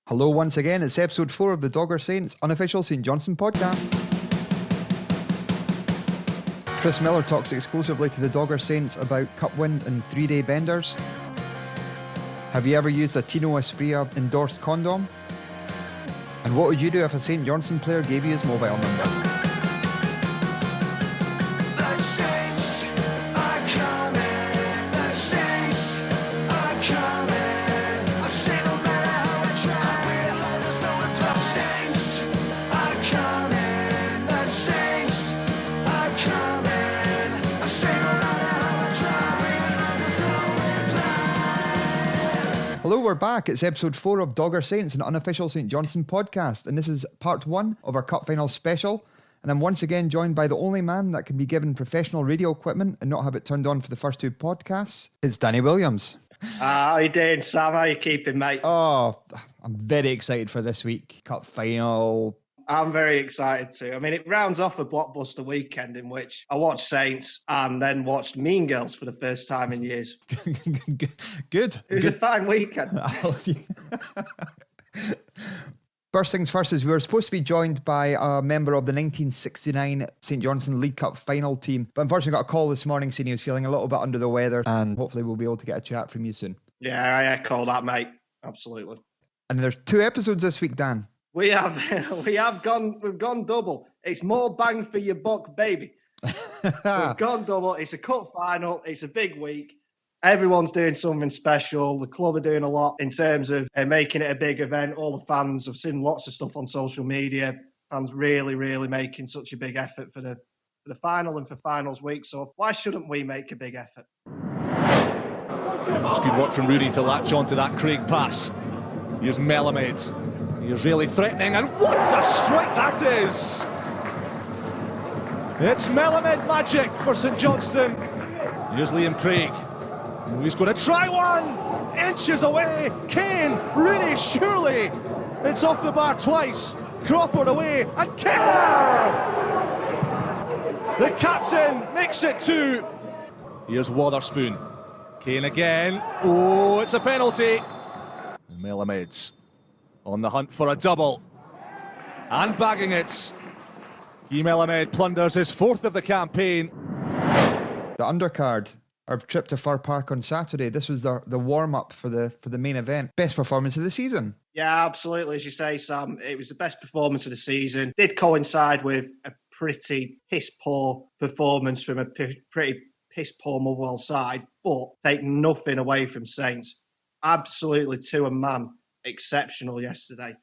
Hello once again, it's episode 4 of the Dogger Saints Unofficial St Johnstone podcast. Chris Miller talks exclusively to the Dogger Saints about cup win and 3-day benders. Have you ever used a Tino Espria endorsed condom? And what would you do if a St Johnstone player gave you his mobile number? Hello, we're back. It's episode 4 of Dogger Saints, an unofficial St Johnstone podcast, and this is part 1 of our Cup Final special. And I'm once again joined by the only man that can be given professional radio equipment and not have it turned on for the first 2 podcasts. It's Danny Williams. How you doing, Sam? How you keeping, mate? Oh, I'm very excited for this week. Cup Final. I'm very excited too. I mean, it rounds off a blockbuster weekend in which I watched Saints and then watched Mean Girls for the first time in years. Good. It was a fine weekend. First things first is we were supposed to be joined by a member of the 1969 St Johnstone League Cup final team, but unfortunately got a call this morning saying he was feeling a little bit under the weather, and hopefully we'll be able to get a chat from you soon. Yeah, I echo that, mate. Absolutely. And there's 2 episodes this week, Dan. We've gone double. It's more bang for your buck, baby. We've gone double. It's a cup final. It's a big week. Everyone's doing something special. The club are doing a lot in terms of making it a big event. All the fans have seen lots of stuff on social media. Fans really making such a big effort for the final and for finals week. So why shouldn't we make a big effort? It's good work from Rooney to latch on to that Craig pass. Here's Melamed. He's really threatening, and what a strike that is! It's Melamed magic for St Johnstone. Here's Liam Craig. He's going to try one! Inches away! Kane! Rooney, surely! It's off the bar twice. Crawford away, and Kerr! The captain makes it 2. Here's Wotherspoon. Kane again. Oh, it's a penalty. Melamed's on the hunt for a double. And bagging it. Guy Melamed plunders his 4th of the campaign. The undercard, our trip to Fir Park on Saturday, this was the warm-up for the main event. Best performance of the season. Yeah, absolutely. As you say, Sam, it was the best performance of the season. Did coincide with a pretty piss-poor performance from a pretty piss-poor Motherwell side, but take nothing away from Saints. Absolutely to a man. Exceptional yesterday.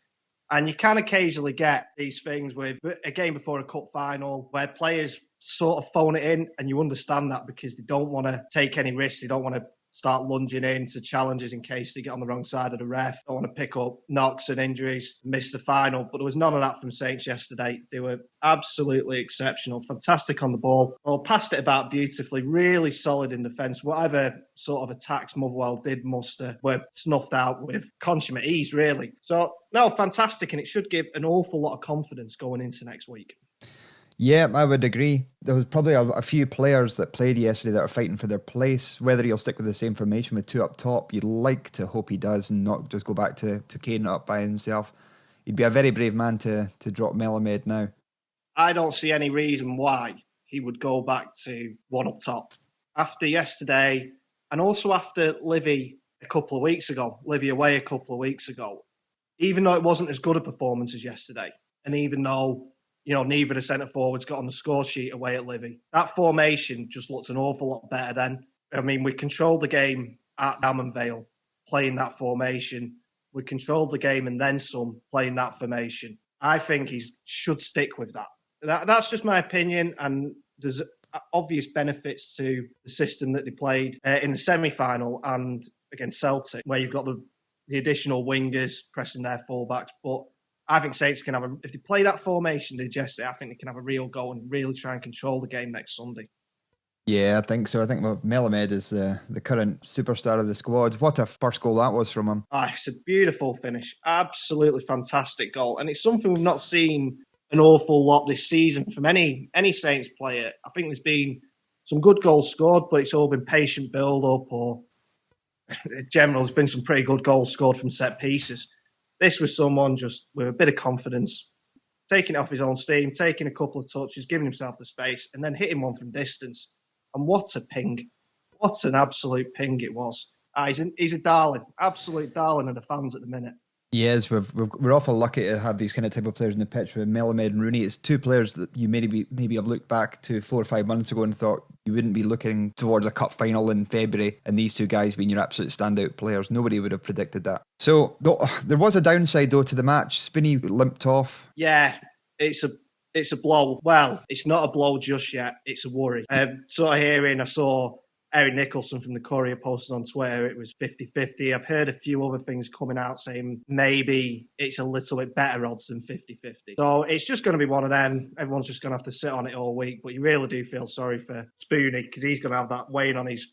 And you can occasionally get these things with a game before a cup final where players sort of phone it in, and you understand that because they don't want to take any risks. They don't want to start lunging into challenges in case they get on the wrong side of the ref. Don't want to pick up knocks and injuries, miss the final. But there was none of that from Saints yesterday. They were absolutely exceptional. Fantastic on the ball. Well, passed it about beautifully. Really solid in defence. Whatever sort of attacks Motherwell did muster were snuffed out with consummate ease, really. So, no, fantastic. And it should give an awful lot of confidence going into next week. Yeah, I would agree. There was probably a few players that played yesterday that are fighting for their place. Whether he'll stick with the same formation with 2 up top, you'd like to hope he does and not just go back to Kane up by himself. He'd be a very brave man to drop Melamed now. I don't see any reason why he would go back to 1 up top. After yesterday, and also after Livy a couple of weeks ago, Livy away a couple of weeks ago, even though it wasn't as good a performance as yesterday, and even though neither of the centre-forwards got on the score sheet away at Livy. That formation just looks an awful lot better then. I mean, we controlled the game at Diamond Vale, playing that formation. We controlled the game and then some, playing that formation. I think he should stick with that. That's just my opinion, and there's obvious benefits to the system that they played in the semi-final and against Celtic, where you've got the additional wingers pressing their fullbacks, but I think Saints can if they play that formation they just I think they can have a real go and really try and control the game next Sunday. Yeah, I think so. I think Melamed is the current superstar of the squad. What a first goal that was from him. It's a beautiful finish. Absolutely fantastic goal. And it's something we've not seen an awful lot this season from any Saints player. I think there's been some good goals scored, but it's all been patient build-up, or in general, there's been some pretty good goals scored from set pieces. This was someone just with a bit of confidence, taking it off his own steam, taking a couple of touches, giving himself the space, and then hitting one from distance. And what a ping. What an absolute ping it was. He's a darling, absolute darling of the fans at the minute. Yes, we're awful lucky to have these kind of type of players in the pitch with Melamed and Rooney. It's two players that you maybe have looked back to 4 or 5 months ago and thought you wouldn't be looking towards a cup final in February, and these two guys being your absolute standout players. Nobody would have predicted that. So there was a downside though to the match. Spinney limped off. Yeah, it's a blow. Well, it's not a blow just yet. It's a worry. Sort of hearing, I saw Eric Nicholson from the Courier posted on Twitter it was 50-50. I've heard a few other things coming out saying maybe it's a little bit better odds than 50-50. So it's just going to be one of them. Everyone's just going to have to sit on it all week. But you really do feel sorry for Spoonie because he's going to have that weighing on his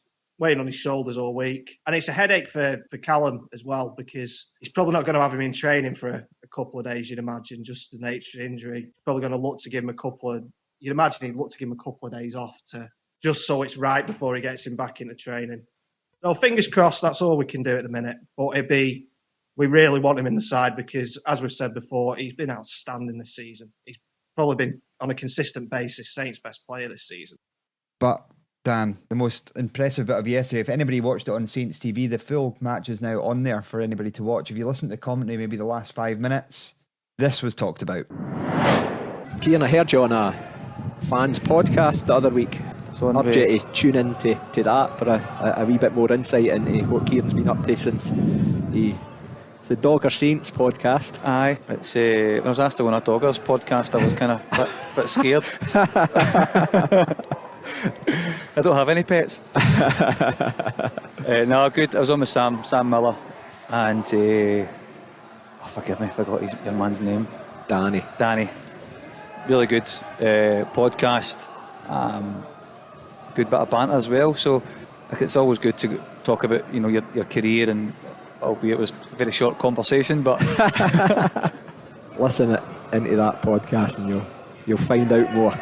shoulders all week. And it's a headache for Callum as well because he's probably not going to have him in training for a couple of days, you'd imagine, just the nature of the injury. He's probably going to look to give him you'd imagine he'd look to give him a couple of days off to just so it's right before he gets him back into training. So fingers crossed, that's all we can do at the minute. But we really want him in the side because, as we've said before, he's been outstanding this season. He's probably been, on a consistent basis, Saints' best player this season. But, Dan, the most impressive bit of yesterday, if anybody watched it on Saints TV, the full match is now on there for anybody to watch. If you listen to the commentary, maybe the last 5 minutes, this was talked about. Kieran, I heard you on a fans podcast the other week. So I urge you to tune in to that for a wee bit more insight into what Kieran's been up to since it's the Dogger Saints podcast. Aye, it's when I was asked to go on a Doggers podcast, I was kind of a bit scared. I don't have any pets. No, good. I was on with Sam Miller and forgive me, I forgot your man's name. Danny. Really good podcast. Good bit of banter as well. So it's always good to talk about your career, and albeit it was a very short conversation, but listen into that podcast and you'll find out more.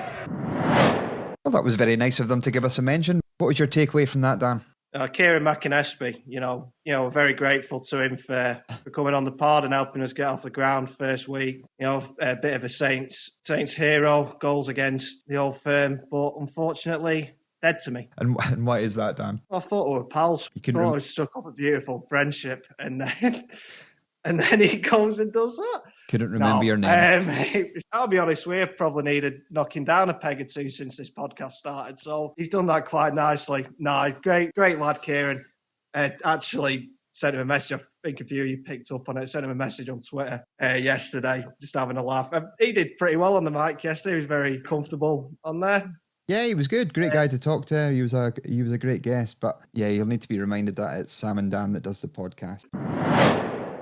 Well, that was very nice of them to give us a mention. What was your takeaway from that, Dan? Kieran McInnesby, very grateful to him for coming on the pod and helping us get off the ground first week. A bit of a Saints hero, goals against the old firm, but unfortunately dead to me. And why is that, Dan? I thought we were pals. I thought we struck up a beautiful friendship, and then he goes and does that. Couldn't remember your name. I'll be honest, we've probably needed knocking down a peg or two since this podcast started, so he's done that quite nicely. No, great lad, Kieran. Actually sent him a message. I think a few of you picked up on it. Sent him a message on Twitter yesterday, just having a laugh. He did pretty well on the mic yesterday. He was very comfortable on there. Yeah, he was good. Great guy to talk to. He was a great guest. But yeah, you'll need to be reminded that it's Sam and Dan that does the podcast.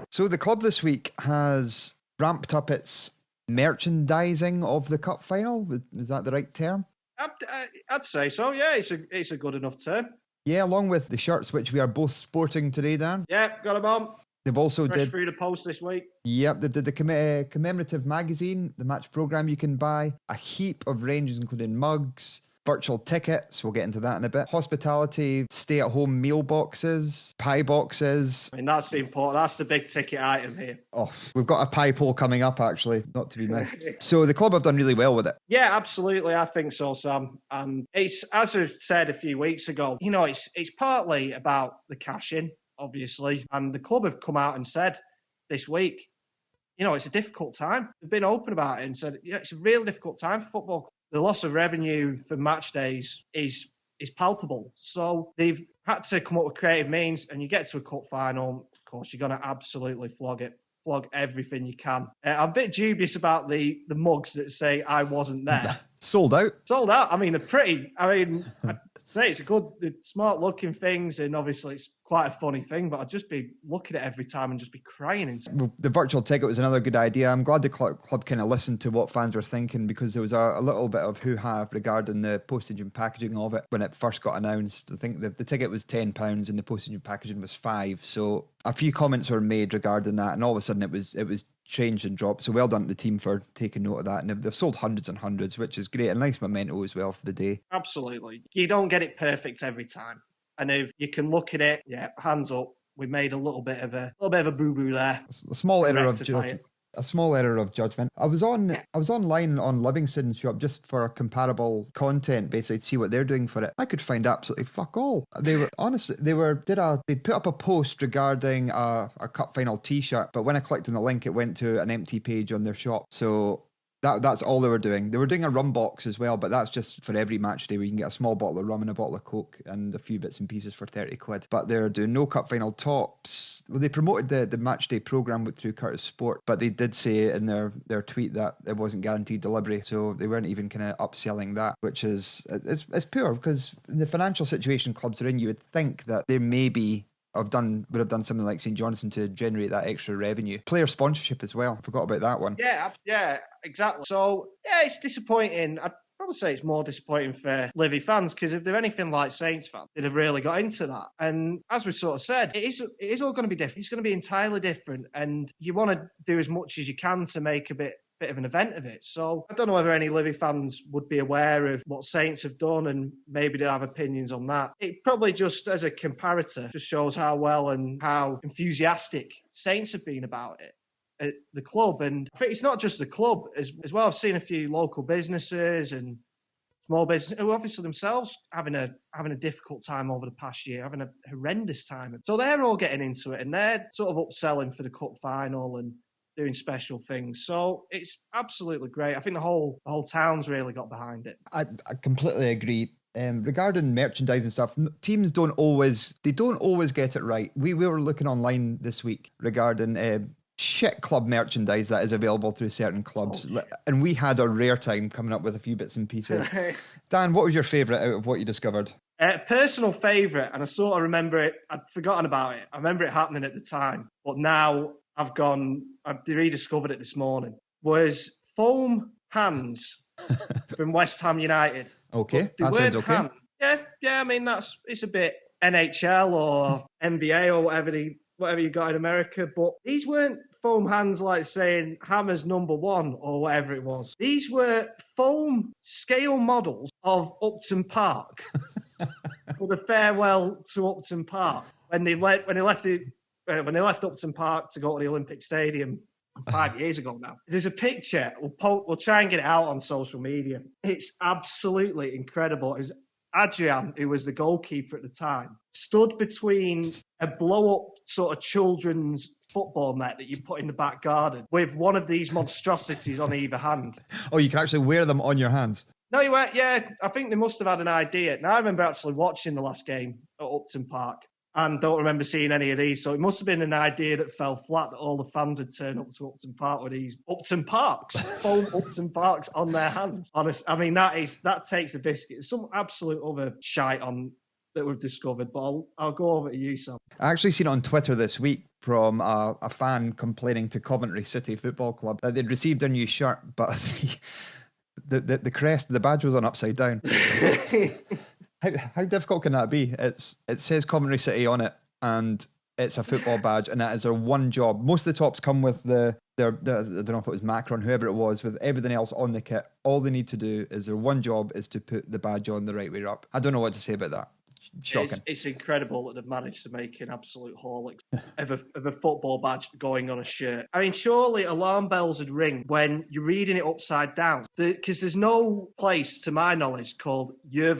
So the club this week has ramped up its merchandising of the cup final. Is that the right term? I'd say so. Yeah, it's a good enough term. Yeah, along with the shirts which we are both sporting today, Dan. Yeah, got them on. They've also Fresh through the post this week. Yep, they did the commemorative magazine, the match programme you can buy, a heap of ranges including mugs, virtual tickets, we'll get into that in a bit, hospitality, stay-at-home meal boxes, pie boxes. I mean, that's the important, that's the big ticket item here. Oh, we've got a pie poll coming up, actually, not to be missed. So the club have done really well with it. Yeah, absolutely, I think so, Sam. And it's, as I said a few weeks ago, it's partly about the cash-in, obviously, and the club have come out and said this week, it's a difficult time. They've been open about it and said, it's a real difficult time for football. The loss of revenue for match days is palpable. So they've had to come up with creative means, and you get to a cup final, of course, you're going to absolutely flog everything you can. I'm a bit dubious about the mugs that say I wasn't there. Sold out. I mean, I'd say it's the smart looking things, and obviously it's quite a funny thing, but I'd just be looking at it every time and just be crying. The virtual ticket was another good idea. I'm glad the club kind of listened to what fans were thinking, because there was a little bit of hoo-ha regarding the postage and packaging of it when it first got announced. I think the ticket was £10 and the postage and packaging was £5. So a few comments were made regarding that, and all of a sudden it was changed and dropped. So well done to the team for taking note of that. And they've sold hundreds and hundreds, which is great. A nice memento as well for the day. Absolutely. You don't get it perfect every time. And if you can look at it, hands up, we made a little bit of a boo boo there. A small error of Rectify it. a small error of judgment. I was online on Livingston's shop just for comparable content, basically to see what they're doing for it. I could find absolutely fuck all. They were honestly, they put up a post regarding a cup final T-shirt, but when I clicked on the link, it went to an empty page on their shop. So that's all they were doing. They were doing a rum box as well, but that's just for every match day where you can get a small bottle of rum and a bottle of Coke and a few bits and pieces for 30 quid. But they're doing no cup final tops. Well, they promoted the match day programme through Curtis Sport, but they did say in their tweet that it wasn't guaranteed delivery, so they weren't even kind of upselling that, which is it's poor, because in the financial situation clubs are in, you would think that they maybe would have done something like St Johnstone to generate that extra revenue. Player sponsorship as well. I forgot about that one. Yeah, exactly. So, yeah, it's disappointing. I'd probably say it's more disappointing for Livy fans, because if they're anything like Saints fans, they'd have really got into that. And as we sort of said, it is all going to be different. It's going to be entirely different. And you want to do as much as you can to make a bit of an event of it. So I don't know whether any Livy fans would be aware of what Saints have done, and maybe they'd have opinions on that. It probably just, as a comparator, just shows how well and how enthusiastic Saints have been about it at the club. And I think it's not just the club as well. I've seen a few local businesses and small business who obviously themselves having a difficult time over the past year, having a horrendous time. So they're all getting into it, and they're sort of upselling for the cup final and doing special things. So it's absolutely great. I think the whole town's really got behind it. I completely agree. Regarding merchandise and stuff, teams don't always get it right. We were looking online this week regarding shit club merchandise that is available through certain clubs, and we had a rare time coming up with a few bits and pieces. Dan, what was your favourite out of what you discovered? Personal favourite, and I sort of remember it, I'd forgotten about it. I remember it happening at the time, but now I've rediscovered it this morning, was foam hands from West Ham United. Okay, that sounds okay. Yeah, I mean, it's a bit NHL or NBA or whatever you got in America, but these weren't foam hands like saying Hammer's #1 or whatever it was. These were foam scale models of Upton Park for the farewell to Upton Park when they left Upton Park to go to the Olympic Stadium 5 years ago now. There's a picture. We'll try and get it out on social media. It's absolutely incredible. It was Adrian, who was the goalkeeper at the time, stood between a blow-up sort of children's football net that you put in the back garden with one of these monstrosities on either hand. Oh, you can actually wear them on your hands? No, you weren't. Yeah, I think they must have had an idea. Now, I remember actually watching the last game at Upton Park, and don't remember seeing any of these. So it must have been an idea that fell flat, that all the fans had turned up to Upton Park with these Upton Parks, foam Upton Parks on their hands. Honest, I mean, that takes a biscuit. There's some absolute other shite on that we've discovered, but I'll go over to you, Sam. I actually seen it on Twitter this week from a fan complaining to Coventry City Football Club that they'd received a new shirt, but the crest, the badge was on upside down. How difficult can that be? It says Coventry City on it, and it's a football badge, and that is their one job. Most of the tops come with their I don't know if it was Macron, whoever it was, with everything else on the kit. All they need to do is their one job is to put the badge on the right way up. I don't know what to say about that. Shocking. It's incredible that they've managed to make an absolute holic of a football badge going on a shirt. I mean, surely alarm bells would ring when you're reading it upside down, because there's no place, to my knowledge, called Youve.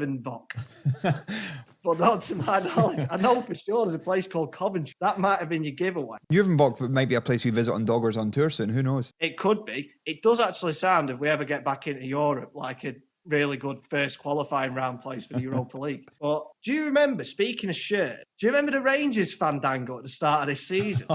But not to my knowledge. I know for sure there's a place called Coventry. That might have been your giveaway. Youve might be a place we visit on Doggers on tour soon. Who knows? It could be. It does actually sound, if we ever get back into Europe, like a really good first qualifying round place for the Europa League. But do you remember, speaking of shirt, do you remember the Rangers fandango at the start of this season?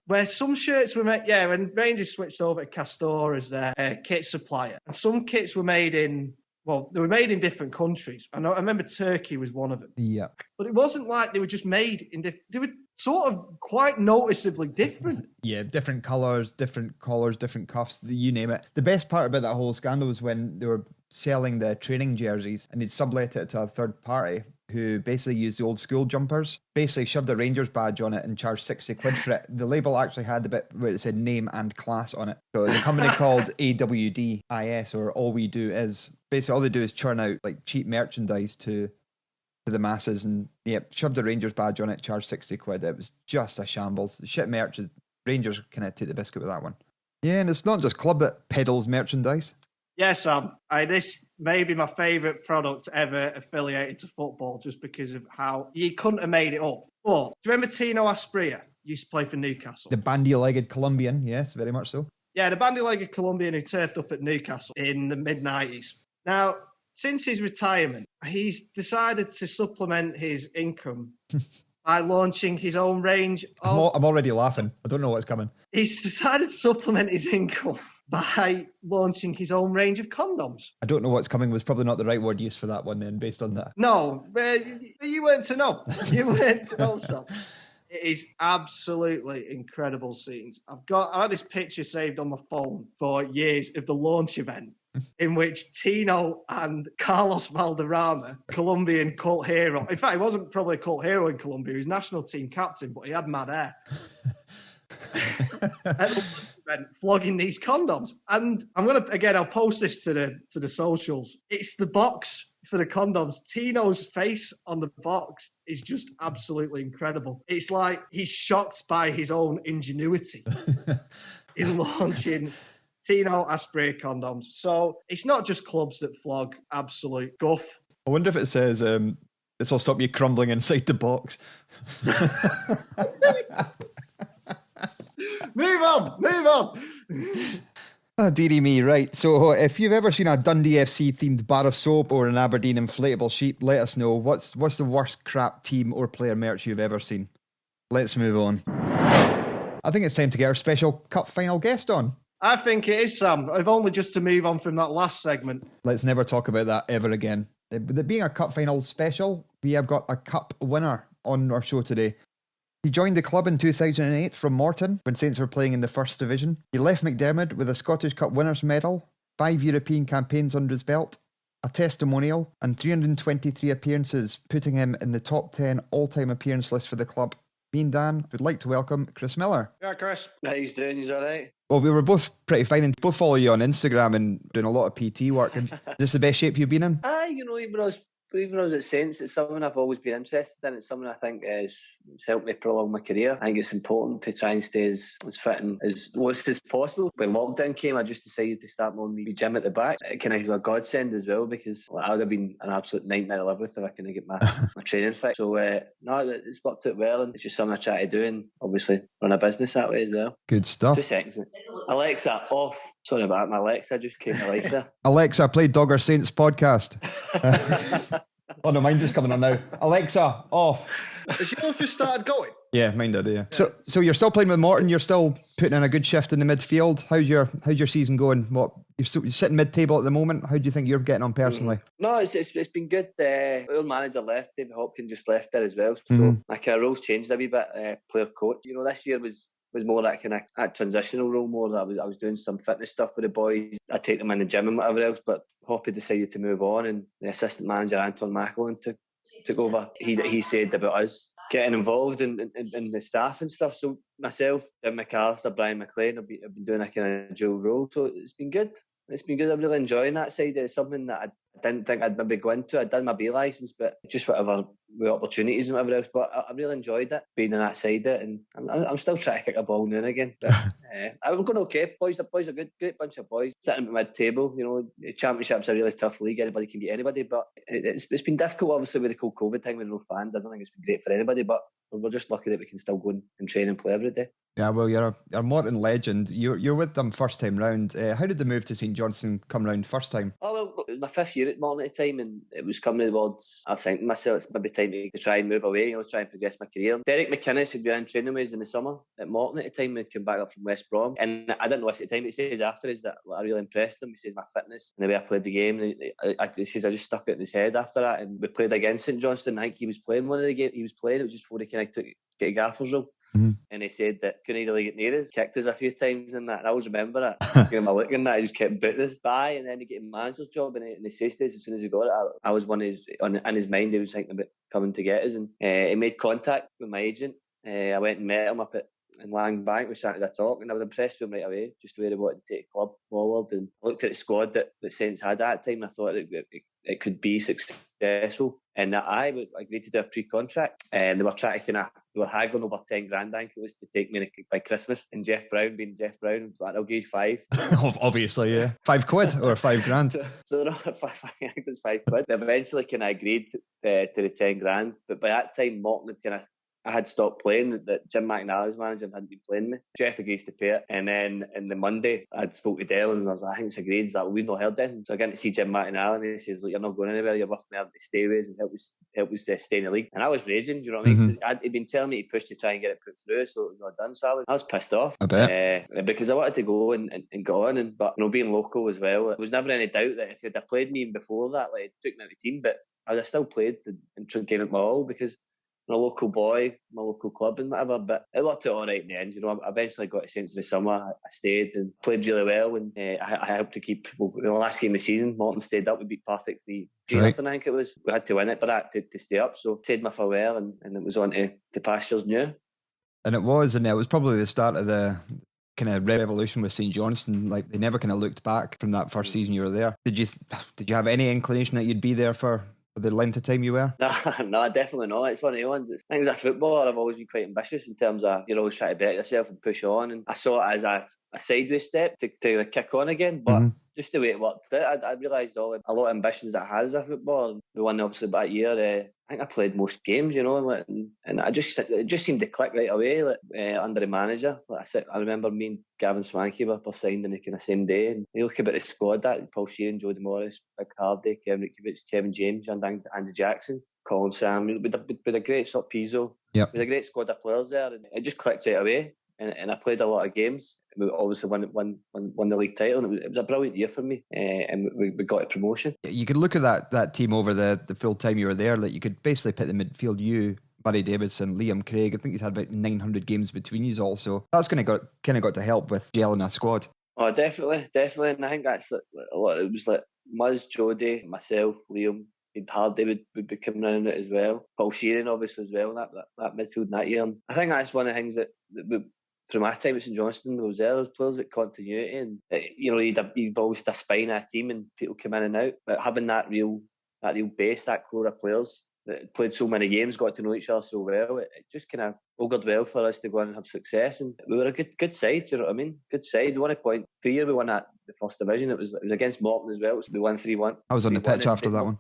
Where some shirts were made, when Rangers switched over to Castor as their kit supplier, and some kits were made in, they were made in different countries. I remember Turkey was one of them. Yeah. But it wasn't like they were just made in they were sort of quite noticeably different. Yeah, different colours, different collars, different cuffs, you name it. The best part about that whole scandal was when they were selling the training jerseys and they'd sublet it to a third party who basically used the old school jumpers, basically shoved a Rangers badge on it and charged 60 quid for it. The label actually had the bit where it said name and class on it. So it was a company called AWDIS, or All We Do Is. Basically all they do is churn out like cheap merchandise to to the masses and shoved a Rangers badge on it, charged 60 quid. It was just a shambles. The shit merch, Rangers kind of take the biscuit with that one. Yeah, and it's not just club that peddles merchandise. Yes, this may be my favourite product ever affiliated to football, just because of how you couldn't have made it up. But do you remember Tino Asprilla? Used to play for Newcastle. The bandy-legged Colombian, yes, very much so. Yeah, the bandy-legged Colombian who turfed up at Newcastle in the mid-90s. Now, since his retirement, he's decided to supplement his income by launching his own range of... I'm already laughing. I don't know what's coming. He's decided to supplement his income by launching his own range of condoms. I don't know what's coming was probably not the right word used for that one then, based on that. No, you weren't to know. You weren't to know, son. It is absolutely incredible scenes. I had this picture saved on my phone for years of the launch event in which Tino and Carlos Valderrama, Colombian cult hero. In fact, he wasn't probably a cult hero in Colombia. He was national team captain, but he had mad hair. At the event, flogging these condoms. And I'll post this to the socials. It's the box for the condoms. Tino's face on the box is just absolutely incredible. It's like he's shocked by his own ingenuity in launching Tino Asprilla condoms. So it's not just clubs that flog absolute guff. I wonder if it says, this will stop you crumbling inside the box. Move on. Oh, dearie me, right. So if you've ever seen a Dundee FC themed bar of soap or an Aberdeen inflatable sheep, let us know. What's the worst crap team or player merch you've ever seen? Let's move on. I think it's time to get our special cup final guest on. I think it is, Sam. I've only just to move on from that last segment. Let's never talk about that ever again. With it being a cup final special, we have got a cup winner on our show today. He joined the club in 2008 from Morton when Saints were playing in the First Division. He left McDermott with a Scottish Cup winners' medal, 5 European campaigns under his belt, a testimonial, and 323 appearances, putting him in the top 10 all-time appearance list for the club. Me and Dan would like to welcome Chris Miller. Yeah, Chris. How you doing? You all right? Well, we were both pretty fine and both follow you on Instagram and doing a lot of PT work. Is this the best shape you've been in? Aye, even when I was at Saints, it's something I've always been interested in. It's something I think it's helped me prolong my career. I think it's important to try and stay as fit and as loose as possible. When lockdown came, I just decided to start my own gym at the back. It kind of was a godsend as well, because I would have been an absolute nightmare to live with if I couldn't get my training fit. So, it's worked out well, and it's just something I try to do, and obviously run a business that way as well. Good stuff. 2 seconds. Alexa, off. Sorry about that, my Alexa just came to life there. Alexa, play Dogger Saints podcast. Oh no, mine's just coming on now. Alexa, off. Has yours just started going? Yeah, mine did, yeah. So you're still playing with Morton, you're still putting in a good shift in the midfield. How's your season going? What, you're sitting mid-table at the moment. How do you think you're getting on personally? No, it's been good. Our manager left, David Hopkins just left there as well. So my kind of roles changed a wee bit, player coach. This year was more that kind of transitional role, more that I was doing some fitness stuff with the boys. I take them in the gym and whatever else, but Hoppy decided to move on, and the assistant manager Anton Macklin took over. He said about us getting involved in the staff and stuff. So myself, Jim McAllister, Brian McLean, I've been doing a kind of dual role. So it's been good. I'm really enjoying that side. It's something that I didn't think I'd maybe go into. I'd done my B licence, but just whatever with opportunities and whatever else. But I really enjoyed it, being on that side of it. And I'm still trying to kick a ball now and again. But I'm going okay. Boys are good. Great bunch of boys. Sitting at mid-table, the Championship's a really tough league. Anybody can beat anybody. But it's been difficult, obviously, with the whole COVID thing with no fans. I don't think it's been great for anybody. But we're just lucky that we can still go and train and play every day. Yeah, well, you're a Morton legend. You're with them first time round. How did the move to St Johnstone come round first time? Oh, well, it was my 5th year at Morton at the time, and it was coming towards, I was thinking to myself, it's maybe time to try and move away, try and progress my career. Derek McInnes had been in training with us in the summer at Morton at the time. He'd come back up from West Brom, and I didn't know this at the time. He says afterwards that I really impressed him. He says my fitness and the way I played the game. And he says I just stuck it in his head after that, and we played against St Johnstone. I think he was playing one of the games. He was playing. It was just before he kind of get a gaffer's role. Mm-hmm. And he said that couldn't really get near us, kicked us a few times and that. And I always remember it. Giving him a look and that, he just kept booting us by, and then he get a manager's job, and he says to us as soon as he got it, I was one of his, in his mind, he was thinking about coming to get us, and he made contact with my agent. I went and met him up at in Lang Bank. We sat at a talk, and I was impressed with him right away, just the way they wanted to take the club forward. And I looked at the squad that Saints had at that time, and I thought it could be successful. And I agreed to do a pre-contract, and they were trying to they were haggling over 10 grand, I think it was, to take me by Christmas. And Jeff Brown, being Jeff Brown, was like, I'll give you 5. Obviously, yeah. 5 quid or 5 grand. So no, I think it was 5 quid. They eventually kind of agreed to the 10 grand, but by that time, Morton had I had stopped playing, that Jim McNally was manager and hadn't been playing me. Jeff agrees to pay it. And then in the Monday, I'd spoke to Dell and I was like, I think it's agreed. He's like, we've not heard anything. So I got to see Jim McNally and he says, look, you're not going anywhere. You're working there to stay with us and help us stay in the league. And I was raging, do you know what I mean? He'd been telling me to push to try and get it put through, so it was not done. So I was pissed off. I bet. Because I wanted to go and go on. But being local as well, there was never any doubt that if he'd have played me even before that, like, it took me out of the team, but I'd have still played and gave it my all, because I'm a local boy, my local club and whatever, but it worked out all right in the end. I eventually got to Saints in the summer. I stayed and played really well, and I helped to keep, in the last game of the season, Morton stayed up. We beat Partick 3-0, I think it was. We had to win it, but to stay up, so said my farewell, and it was on to pastures new. And it was probably the start of the kind of revolution with St Johnstone. Like, they never kind of looked back from that first season you were there. Did you have any inclination that you'd be there for the length of time you were? No, definitely not. It's one of the ones. I think as a footballer, I've always been quite ambitious in terms of you're always trying to better yourself and push on. And I saw it as a sideways step to kick on again. But just the way it worked out, I realised a lot of ambitions that I had as a footballer. We won obviously that year. I think I played most games, and it just seemed to click right away, under the manager. Like I said, I remember me and Gavin Swankie were signed in the kind of same day, and you look about the squad, that Paul Sheeran, Jody Morris, Big Hardy, Kevin Rikovich, Kevin James, and Andy Jackson, Colin Sam, with a great sort of Pizzo, with a great squad of players there, and it just clicked right away. And I played a lot of games. We obviously won the league title, and it was a brilliant year for me. And we got a promotion. You could look at that team over the full time you were there. Like, you could basically put the midfield, you, Murray Davidson, Liam Craig. I think he's had about 900 games between you all. So that's kind of got to help with gelling a squad. Oh, definitely. And I think that's a lot. It was like Muzz, Jody, myself, Liam. Hardy would be coming in it as well. Paul Sheeran, obviously, as well. That midfield in that year. And I think that's one of the things that from my time at St Johnstone, there was players with continuity, and you've always had a spine of a team, and people come in and out. But having that real base, that core of players that played so many games, got to know each other so well, it just kind of augured well for us to go on and have success. And we were a good side, you know what I mean? Good side. We won a point. The year we won the first division, it was against Morton as well. So we won 3-1. I was on the pitch after that one.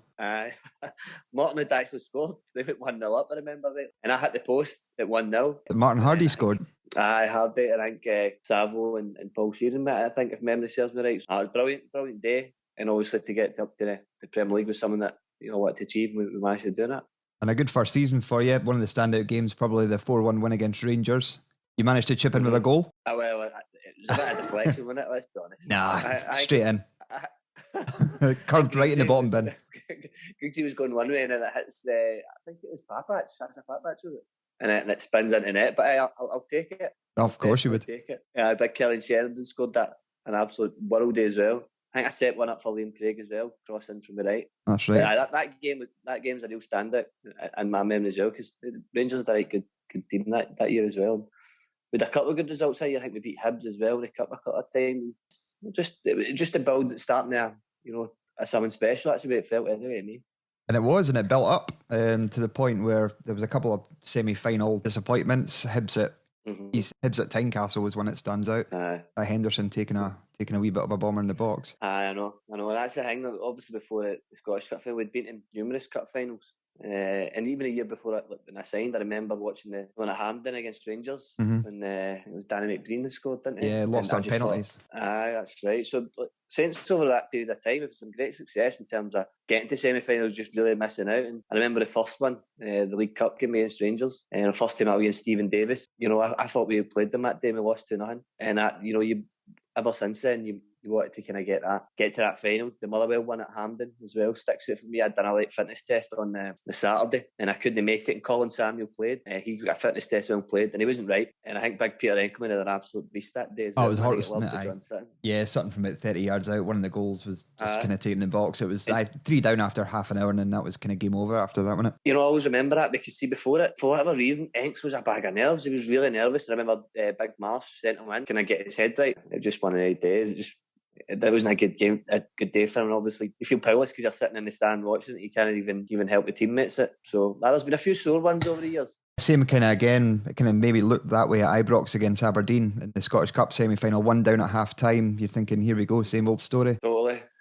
Morton had actually scored. They went 1-0 up, I remember it. And I hit the post at 1-0. Martin Hardy scored. I Hardy, and I think Savo and Paul Sheeran, I think, if memory serves me right. So it was a brilliant day. And obviously to get up to the Premier League was something that wanted to achieve, and we managed to do that. And a good first season for you. One of the standout games, probably the 4-1 win against Rangers. You managed to chip in with a goal? Well, it was a bit of deflection, wasn't it? Let's be honest. Nah, straight in. Curved right in the bottom bin. Googsy was going one way, and then it hits, I think it was Papach. That's a Papach, was it? And it spins into net, but I'll take it. Of course you would. Take it. Big Kelly Sheridan scored that, an absolute world day as well. I think I set one up for Liam Craig as well, crossing from the right. That's right. That game's a real standout in my memory as well, because the Rangers had a right good team that year as well. We had a couple of good results that year. I think we beat Hibs as well a couple of times. Just to build, starting there, something special. That's the way it felt anyway to me. And it built up to the point where there was a couple of semi-final disappointments. Hibs at Tynecastle was one that stands out. Henderson taking a wee bit of a bomber in the box. I know. That's the thing. Obviously, before the Scottish Cup final, we'd been in numerous cup finals. And even a year before when I signed, I remember watching the one at Hampden against Rangers when it was Danny McBreen that scored, didn't he? Yeah, lost on penalties. That's right. So since over that period of time, it was some great success in terms of getting to semi-finals, just really missing out. And I remember the first one, the League Cup game against Rangers, and the first time out against Stephen Davis. I thought we had played them that day and we lost 2-0. And that, ever since then, you You wanted to kind of get to that final. The Motherwell one at Hampden as well sticks out for me. I'd done a late fitness test on the Saturday and I couldn't make it, and Colin Samuel played. He got a fitness test and played and he wasn't right, and I think big Peter Enkelman had an absolute beast that day. It was hard, wasn't it? Yeah, something from about 30 yards out. One of the goals was just kind of taken in the box. It was 3 down after half an hour, and then that was kind of game over after that, wasn't it? I always remember that because see, before it, for whatever reason, Enks was a bag of nerves. He was really nervous. I remember Big Marsh sent him in, can I get his head right? It was just one of the days. That wasn't a good game, a good day for him. Obviously, you feel powerless because you're sitting in the stand watching it. You can't even help the teammates. So there's been a few sore ones over the years. Same kind of again, it kind of maybe looked that way at Ibrox against Aberdeen in the Scottish Cup semi-final. 1 down at half time. You're thinking, here we go, same old story.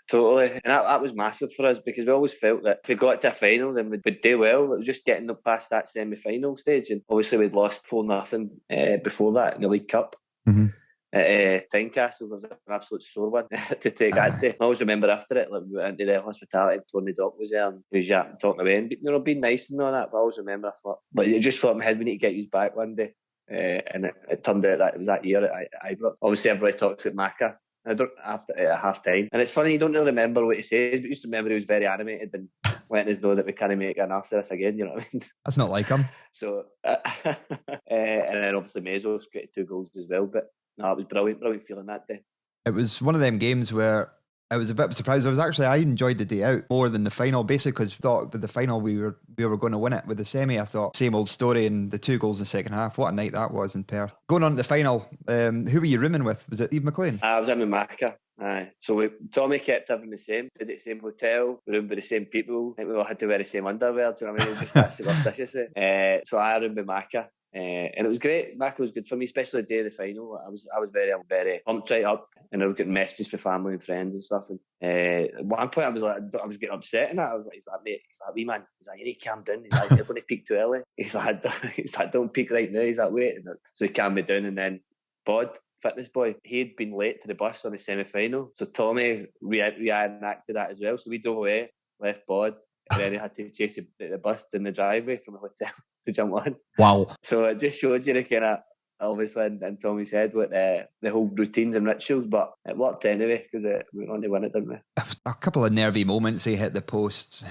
Totally. And that was massive for us because we always felt that if we got to a final then we'd do well. It was just getting up past that semi-final stage, and obviously we'd lost 4-0 before that in the League Cup. Mm-hmm. Tynecastle was an absolute sore one to take that day. I always remember after it, like, we went into the hospitality and Tony Dock was there and he was talking away and being nice and all that, but I always remember I thought, like, it just thought in my head, we need to get you back one day. And it turned out that it was that year at Ibrox. Obviously everybody talks about Macca at half time, and it's funny, you don't really remember what he says, but you just remember he was very animated and letting us know that we can't make an arse of this again, you know what I mean? That's not like him. So and then obviously Mezo's got 2 goals as well, but no, it was brilliant feeling that day. It was one of them games where I was a bit surprised. I enjoyed the day out more than the final, basically because I thought with the final we were going to win it. With the semi, I thought same old story, and the 2 goals in the second half. What a night that was in Perth. Going on to the final, who were you rooming with? Was it Eve McLean? I was in with Macca. So Tommy kept everything the same. Did the same hotel, we roomed with the same people. I think we all had to wear the same underwear. Do you know what I mean? It was just that superstitious. So I roomed with Macca. And it was great. Macca was good for me, especially the day of the final. I was very, very pumped right up, and I was getting messages for family and friends and stuff. And at one point, I was getting upset, and I was like, he's like, wee man, he's like, you need to calm down. He's like, you're going to peak too early. He's like, don't peak right now. He's like, wait. So he calmed me down, and then Bod, fitness boy, he'd been late to the bus on the semi-final, so Tommy reenacted that as well. So we drove away, left Bod, and then he had to chase the bus down the driveway from the hotel to jump on. Wow. So it just shows you the kind of, obviously in Tommy's head with the whole routines and rituals, but it worked anyway because we went on to win it, didn't we? A couple of nervy moments. They hit the post,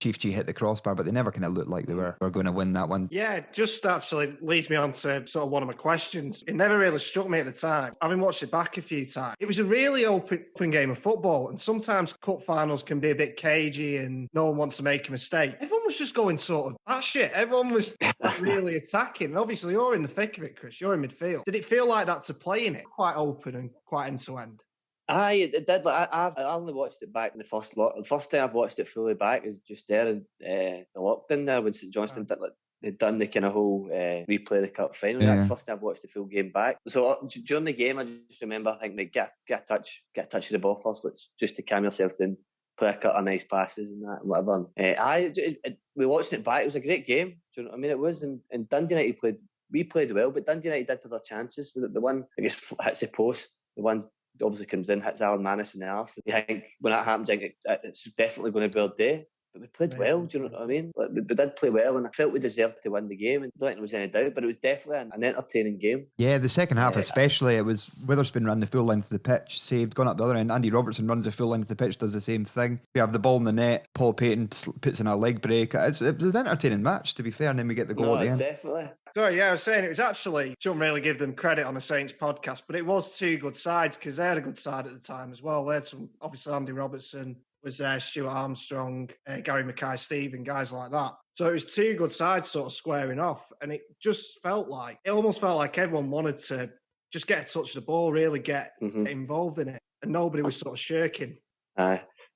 Chief G hit the crossbar, but they never kind of looked like they were going to win that one. Yeah, just actually leads me on to sort of one of my questions. It never really struck me at the time. Having watched it back a few times, it was a really open game of football, and sometimes cup finals can be a bit cagey and no one wants to make a mistake. Everyone was just going sort of batshit. Everyone was really attacking. And obviously, you're in the thick of it, Chris. You're in midfield. Did it feel like that to play in it? Quite open and quite end to end. It did. I only watched it back in the first lot. The first time I've watched it fully back is just there in the lockdown there when St Johnstone they'd done the kind of whole replay the cup final. Yeah. That's the first time I've watched the full game back. So during the game, I just remember I think get a touch of the ball first. Let's just to calm yourself down, play a couple of nice passes and that and whatever. We watched it back. It was a great game. Do you know what I mean? It was, and Dundee United played well, but Dundee United did to their chances. So that the one, I guess, hits the post. The one obviously comes in, hits Alan Manis in the arse. I think when that happens, I think it's definitely going to be our day. But we played well, do you know what I mean? Like, we did play well, and I felt we deserved to win the game. And I don't think there was any doubt, but it was definitely an entertaining game. Yeah, the second half especially, it was Witherspoon ran the full length of the pitch, saved, gone up the other end. Andy Robertson runs the full length of the pitch, does the same thing. We have the ball in the net, Paul Payton puts in a leg break. It was an entertaining match, to be fair, and then we get the goal at the end. Definitely. Sorry, I was saying it was actually, shouldn't really give them credit on a Saints podcast, but it was 2 good sides because they had a good side at the time as well. They had some, obviously Andy Robertson was there, Stuart Armstrong, Gary Mackay-Steven, guys like that. So it was 2 good sides sort of squaring off, and it almost felt like everyone wanted to just get a touch of the ball, really get involved in it, and nobody was sort of shirking.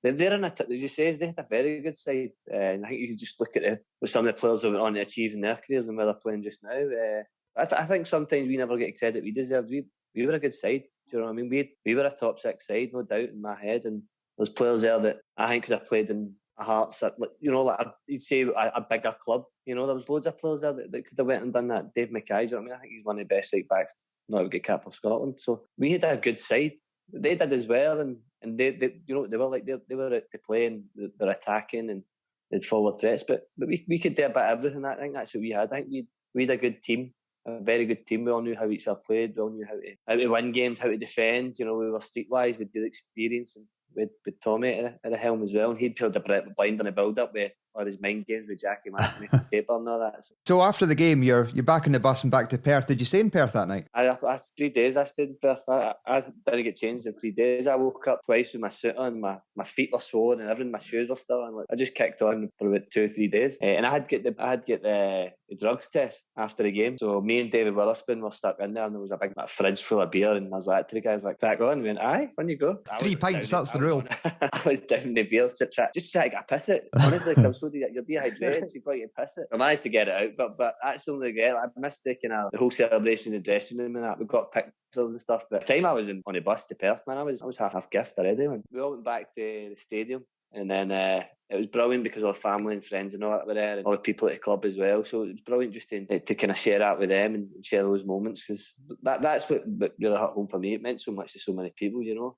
They're in did you say they had a very good side? And I think you can just look at with some of the players that went on to achieve in their careers and where they're playing just now. I think sometimes we never get credit we deserved. We were a good side. Do you know what I mean? We were a top 6 side, no doubt in my head. And there's players there that I think could have played in a Hearts, you'd say a bigger club. You know, there was loads of players there that could have went and done that. Dave Mackay, do you know what I mean? I think he's one of the best right backs not to get capped for Scotland. So we had a good side. They did as well, and they were out to play and they're attacking and they'd forward threats. But we could do a bit of everything. I think that's what we had. I think we had a good team. a very good team. We all knew how each other played. We all knew how to win games, how to defend. You know, we were streetwise with good experience, and with Tommy at the helm as well. And he'd played the blind in the build-up with all his mind games with Jackie Mack and paper and all that. So after the game, you're back in the bus and back to Perth. Did you stay in Perth that night? I 3 days I stayed in Perth. I didn't get changed in 3 days. I woke up twice with my suit on, my feet were swollen and everything, my shoes were still on. Like, I just kicked on for about 2 or 3 days. And I had to get the drugs test after the game. So me and David Witherspoon were stuck in there, and there was a big fridge full of beer, and I was like to the guys, like, crack on. We went, aye, on you go. 3 pints, that's the rule. I was down the beers just try to get a piss it. Honestly, because I'm so you're dehydrated, so you've got to get piss it. I managed to get it out, but that's the only regret. I missed the whole celebration in the dressing room and that. We got pictures and stuff. But the time I was on the bus to Perth, man, I was half gift already. Man. We all went back to the stadium, and then it was brilliant because our family and friends and all that were there, and all the people at the club as well. So it was brilliant just to kind of share that with them and share those moments, because that's what really hit home for me. It meant so much to so many people, you know.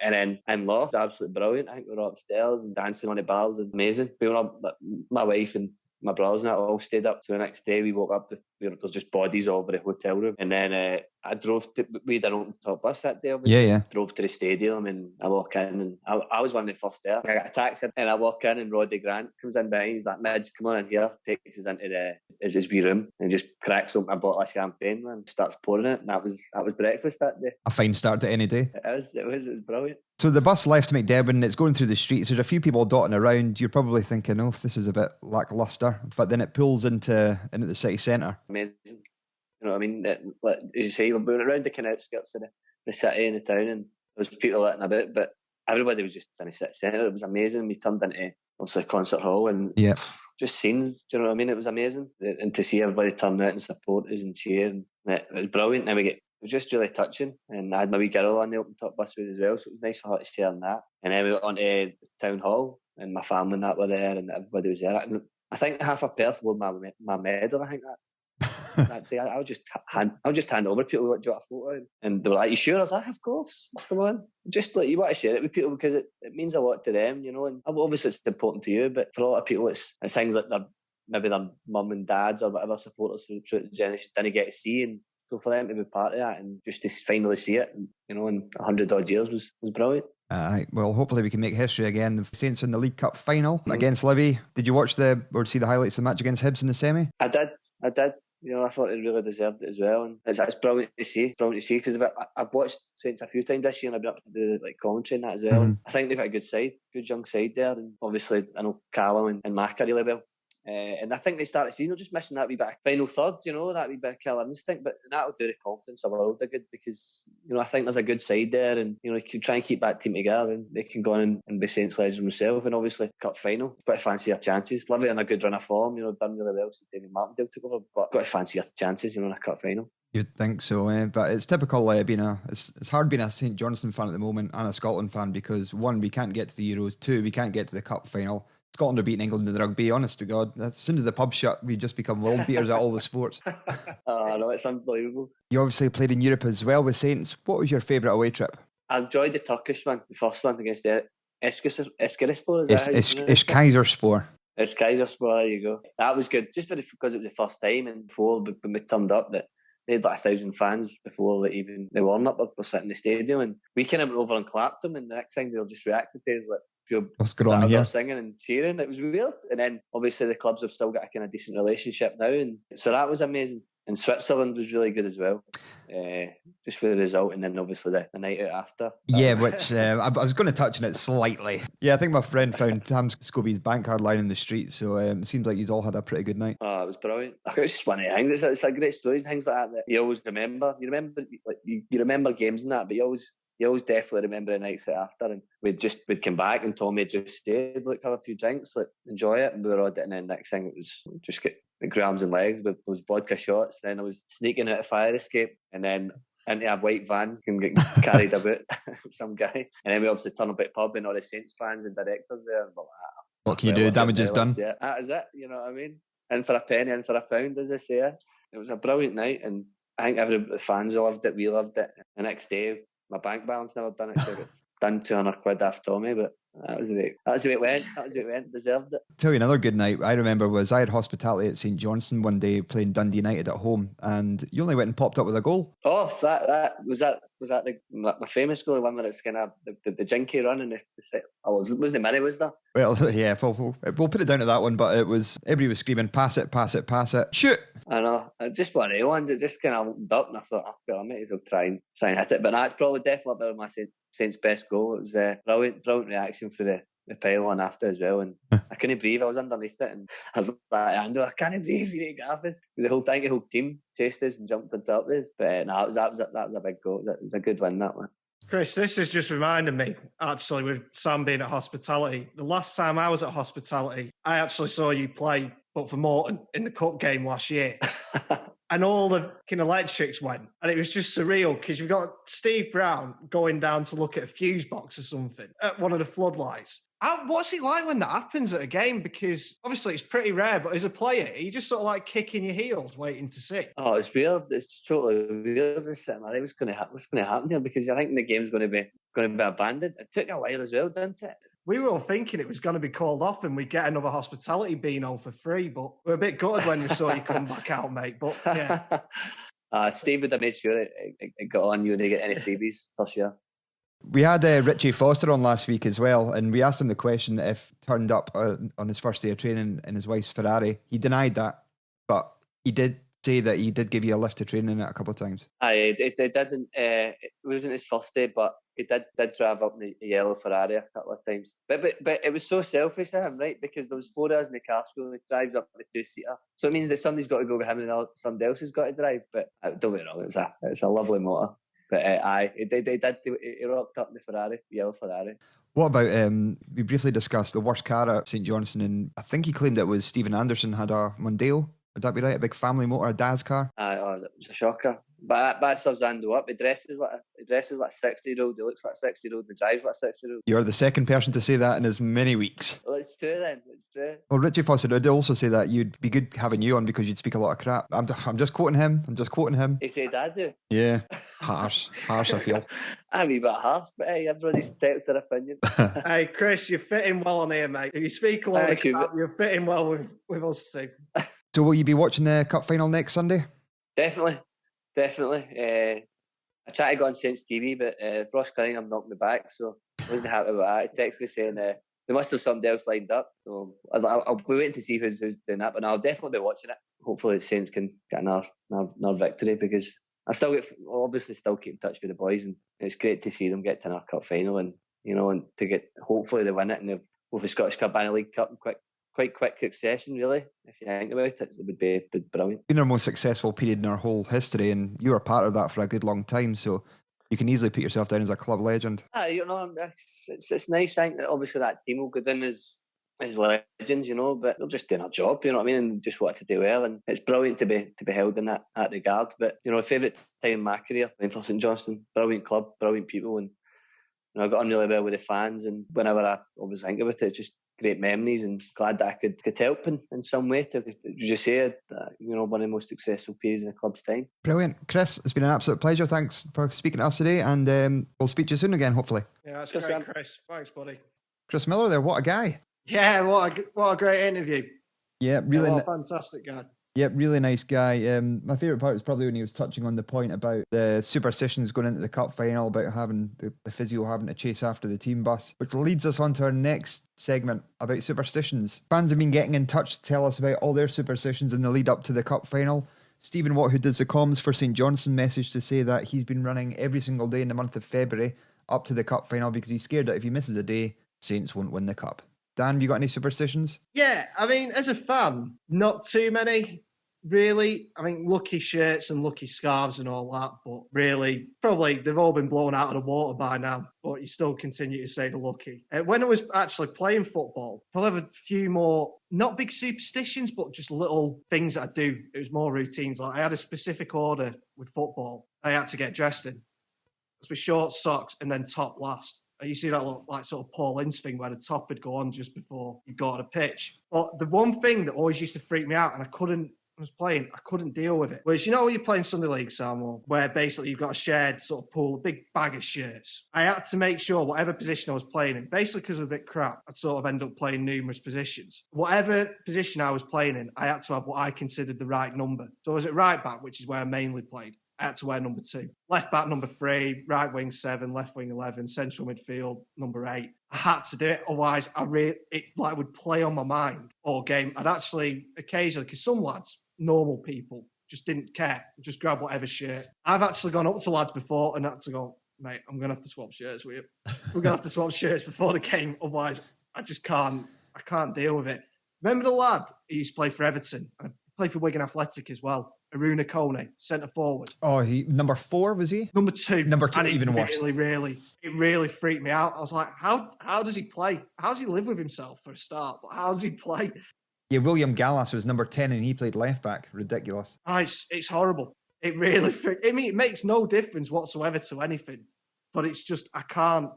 And then in law, it was absolutely brilliant. I think we were upstairs and dancing on the bars, and amazing. We were all, my wife and my brothers and that all stayed up. So the next day we woke up, there's just bodies all over the hotel room. And then I drove we had an open top bus that day. Obviously. Yeah. Drove to the stadium, and I walk in, and I was one of the first there. I got a taxi, and I walk in, and Roddy Grant comes in behind. He's like, Midge, come on in here. Takes us into his wee room and just cracks open a bottle of champagne and starts pouring it. And that was breakfast that day. A fine start to any day. It was brilliant. So the bus left McDevitt, it's going through the streets. There's a few people dotting around. You're probably thinking, oh, this is a bit lacklustre. But then it pulls into the city centre. Amazing. You know what I mean? Like, as you say, we're around the kind of outskirts of the city and the town, and there was people letting about, but everybody was just in the city centre. It was amazing. We turned into, obviously, a concert hall, and just scenes. Do you know what I mean? It was amazing. And to see everybody turn out and support us and cheer, and it was brilliant. And it was just really touching, and I had my wee girl on the open top bus with as well, so it was nice for her to share in that. And then we went on to the town hall, and my family and that were there, and everybody was there. And I think half of Perth wore my medal. I think that day I would just hand over to people, like, do you want a photo? And they were like, you sure? I was like, of course, come on. Just like, you want to share it with people because it means a lot to them, you know. And obviously it's important to you, but for a lot of people it's things like maybe their mum and dads or whatever supporters through the generation didn't get to see, and so for them to be part of that and just to finally see it, you know, in 100 odd years was brilliant. Well, hopefully we can make history again. The Saints in the League Cup final against Livy. Did you watch or see the highlights of the match against Hibs in the semi? I did. You know, I thought they really deserved it as well, and it's brilliant to see. Because I've watched Saints a few times this year, and I've been up to do like commentary and that as well. I think they've got a good young side there, and obviously I know Callum and Mack are really well. And I think they started seeing, they're just missing that wee bit of final third, you know, that wee bit of killer instinct, but that'll do the confidence a world of good, because, you know, I think there's a good side there, and, you know, you can try and keep that team together, and they can go on and be Saints legends themselves, and obviously cup final, got to fancy your chances. Livy in a good run of form, you know, done really well since David Martindale took over, but got to fancy your chances, you know, in a cup final. You'd think so, but it's typical it's hard being a St Johnstone fan at the moment and a Scotland fan, because 1, we can't get to the Euros, 2, we can't get to the cup final. Scotland are beating England in the rugby, honest to God. As soon as the pub shut, we just become world beaters at all the sports. Oh, no, it's unbelievable. You obviously played in Europe as well with Saints. What was your favourite away trip? I enjoyed the Turkish one, the first one against Eskişehir. Eskişehir. Eskişehir, there you go. That was good, just because it was the first time, and before when we turned up, that they had like 1,000 fans before even the warm-up were sitting in the stadium, and we kind of went over and clapped them, and the next thing they'll just reacted to is like, what's going on here? Singing and cheering. It was weird. And then obviously the clubs have still got a kind of decent relationship now, and so that was amazing. And Switzerland was really good as well, just for the result, and then obviously the night out after. Yeah, which I was going to touch on it slightly. Yeah, I think my friend found Tam Scobie's bank card lying in the street, so it seems like he's all had a pretty good night. Oh, it was brilliant. I think it's just one of the things. It's like great stories, things like that you always remember. You remember games and that, but you always definitely remember the nights after, and we'd come back and Tommy had just stayed, look, have a few drinks, like, enjoy it, and we were all, and then next thing it was just get the arms and legs with those vodka shots. Then I was sneaking out a fire escape, and then into a white van and getting carried about with some guy, and then we obviously turn up at the pub and all the Saints fans and directors there, and what can you do? Damage is done. Yeah, that is it, you know what I mean? In for a penny, in for a pound, as I say. It was a brilliant night, and I think the fans loved it, we loved it. The next day my bank balance never done it, so done 200 quid off Tommy, but that was the way it went. Deserved it. Tell you another good night I remember was I had hospitality at St Johnstone one day playing Dundee United at home, and you only went and popped up with a goal. Oh, that was my famous goal, the one where it's kind of the jinky run and wasn't many, was there? Well, yeah, we'll put it down to that one, but everybody was screaming, pass it, shoot! I know, it's just one of the ones that just kind of opened up, and I thought, well, I might as well try and hit it. But that's probably definitely better than my Saints' best goal. It was a brilliant reaction for the pylon after as well, and I couldn't breathe. I was underneath it, and I was like, I can't breathe. You need to get off us. The whole team chased us and jumped on top of us. But no, that was a big goal. It was a good win, that one. Chris, this has just reminded me, actually, with Sam being at hospitality. The last time I was at hospitality, I actually saw you play, but for Morton, in the cup game last year. And all the kind of electrics went. And it was just surreal because you've got Steve Brown going down to look at a fuse box or something at one of the floodlights. What's it like when that happens at a game? Because obviously it's pretty rare, but as a player, you just sort of like kicking your heels waiting to see. Oh, it's weird. It's totally weird. What's going to happen here? Because I think the game's going to be abandoned. It took a while as well, didn't it? We were all thinking it was going to be called off and we'd get another hospitality beano for free, but we're a bit gutted when we saw you come back out, mate. But yeah. Steve would have made sure it got on you and they get any freebies for sure. We had Richie Foster on last week as well, and we asked him the question if turned up on his first day of training in his wife's Ferrari. He denied that, but he did say that he did give you a lift to training it a couple of times. It didn't. It wasn't his first day, but he did drive up in a yellow Ferrari a couple of times. But it was so selfish of him, right? Because there was 4 hours in the car school and he drives up in a 2-seater. So it means that somebody's got to go with him and somebody else has got to drive. But don't get me wrong, it's a lovely motor. But he rocked up in the Ferrari, the yellow Ferrari. What about, we briefly discussed the worst car at St Johnstone, and I think he claimed it was Stephen Anderson had a Mondeo. Would that be right? A big family motor, a dad's car? It was a shocker. But that serves Ando up. He dresses like a 60-year-old. He looks like a 60-year-old. He drives like a 60-year-old. You're the second person to say that in as many weeks. Well, it's true then. It's true. Well, Richie Foster did also say that you'd be good having you on because you'd speak a lot of crap. I'm just quoting him. He said I do. Yeah. Harsh, I feel. I'm a wee bit harsh, but hey, everybody's entitled to their opinion. Hey, Chris, you're fitting well on here, mate. If you speak a lot of crap, you're fitting well with us too. So will you be watching the cup final next Sunday? Definitely. I tried to go on Saints TV, but Ross Cunningham knocked me back, so I wasn't happy about that. He texted me saying they must have somebody else lined up, so I'll be waiting to see who's doing that, but I'll definitely be watching it. Hopefully the Saints can get another victory, because I obviously still keep in touch with the boys, and it's great to see them get to another cup final, and and to get, hopefully they win it, and they've with the Scottish Cup and the League Cup in quite quick succession, really. If you think about it, it would be brilliant. Been our most successful period in our whole history, and you were part of that for a good long time, so you can easily put yourself down as a club legend. It's nice. I think that obviously that team will go down as legends, but they're just doing a job, you know what I mean, and just want to do well, and it's brilliant to be held in that regard. But favourite time in my career playing for St Johnstone, brilliant club, brilliant people, and I got on really well with the fans, and whenever I always think about it, it's just great memories, and glad that I could help in some way to, as you said, one of the most successful periods in the club's time. Brilliant. Chris, it's been an absolute pleasure. Thanks for speaking to us today, and we'll speak to you soon again, hopefully. Yeah, that's great, Chris. Thanks, buddy. Chris Miller there, what a guy. Yeah, what a great interview. Yeah, really. What a fantastic guy. Yeah, really nice guy. My favourite part was probably when he was touching on the point about the Superstitions going into the cup final, about having the physio having to chase after the team bus, which leads us on to our next segment about superstitions. Fans have been getting in touch to tell us about all their superstitions in the lead up to the cup final. Stephen Watt, who does the comms for St Johnstone, messaged to say that he's been running every single day in the month of February up to the cup final because he's scared that if he misses a day, Saints won't win the cup. Dan, have you got any superstitions? Yeah, I mean, as a fan, not too many, really. I mean, lucky shirts and lucky scarves and all that, but really, probably they've all been blown out of the water by now, but you still continue to say the lucky. When I was actually playing football, probably have a few more, not big superstitions, but just little things that I do. It was more routines. Like I had a specific order with football I had to get dressed in. It was short socks and then top last. You see that like sort of Paul Ince thing where the top would go on just before you got on a pitch. But the one thing that always used to freak me out, and I couldn't was playing, I couldn't deal with it. Whereas, when you're playing Sunday League, Samuel, where basically you've got a shared sort of pool, a big bag of shirts, I had to make sure whatever position I was playing in, basically because I was a bit crap, I'd sort of end up playing numerous positions. Whatever position I was playing in, I had to have what I considered the right number. So I was at right back, which is where I mainly played. I had to wear number 2. Left back, number 3. Right wing, 7. Left wing, 11. Central midfield, number 8. I had to do it. Otherwise, it would play on my mind all game. I'd actually occasionally, because some lads, normal people, just didn't care. Just grab whatever shirt. I've actually gone up to lads before and had to go, mate, I'm going to have to swap shirts with you. We're going to have to swap shirts before the game. Otherwise, I can't deal with it. Remember the lad who used to play for Everton? And I played for Wigan Athletic as well. Aruna Kone, centre forward. Oh, he number 4 was he? Number 2. Number 2, and even worse. It really freaked me out. I was like, how does he play? How does he live with himself for a start? But how does he play? Yeah, William Gallas was number 10 and he played left back. Ridiculous. Oh, it's horrible. It really, it makes no difference whatsoever to anything. But it's just, I can't,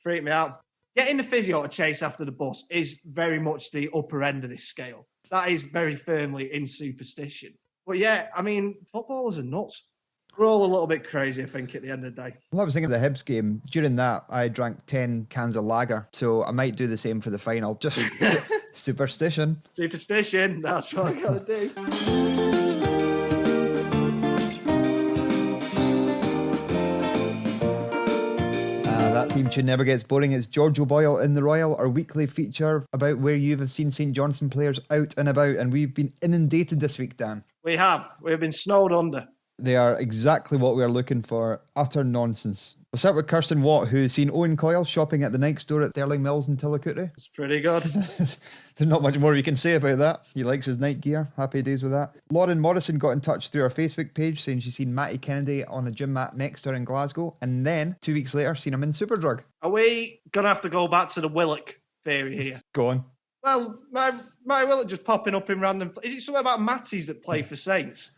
freak me out. Getting the physio to chase after the bus is very much the upper end of this scale. That is very firmly in superstition. But yeah, I mean, footballers are nuts. We're all a little bit crazy, I think, at the end of the day. Well, I was thinking of the Hibs game. During that, I drank 10 cans of lager. So I might do the same for the final. Just superstition. Superstition, that's what I got to do. That theme tune never gets boring. It's George O'Boyle in the Royal, our weekly feature about where you have seen St Johnstone players out and about. And we've been inundated this week, Dan. We have. We've been snowed under. They are exactly what we are looking for. Utter nonsense. We'll start with Kirsten Watt, who's seen Owen Coyle shopping at the Nike store at Stirling Mills in Tillicooty. It's pretty good. There's not much more we can say about that. He likes his Nike gear. Happy days with that. Lauren Morrison got in touch through our Facebook page saying she's seen Matty Kennedy on a gym mat next to her in Glasgow, and then 2 weeks later seen him in Superdrug. Are we going to have to go back to the Willock theory here? Go on. Well, my Willock just popping up in random... Is it something about Matties that play for Saints?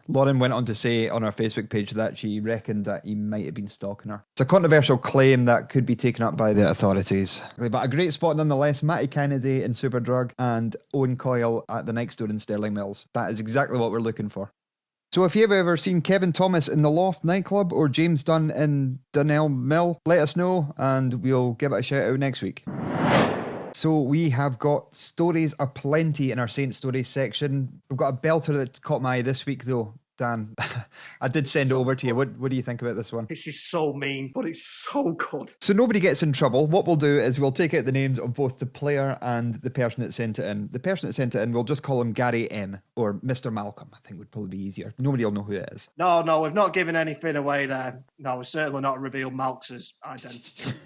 Lauren went on to say on our Facebook page that she reckoned that he might have been stalking her. It's a controversial claim that could be taken up by the authorities. But a great spot nonetheless. Matty Kennedy in Superdrug and Owen Coyle at the Nike store in Stirling Mills. That is exactly what we're looking for. So if you've ever seen Kevin Thomas in the Loft nightclub or James Dunn in Dunnell Mill, let us know and we'll give it a shout out next week. So we have got stories aplenty in our Saint Stories section. We've got a belter that caught my eye this week though, Dan. I did send it over to you. What do you think about this one? This is so mean, but it's so good. So nobody gets in trouble. What we'll do is we'll take out the names of both the player and the person that sent it in. The person that sent it in, we'll just call him Gary M or Mr. Malcolm. I think would probably be easier. Nobody will know who it is. No, we've not given anything away there. No, we've certainly not revealed Malx's identity.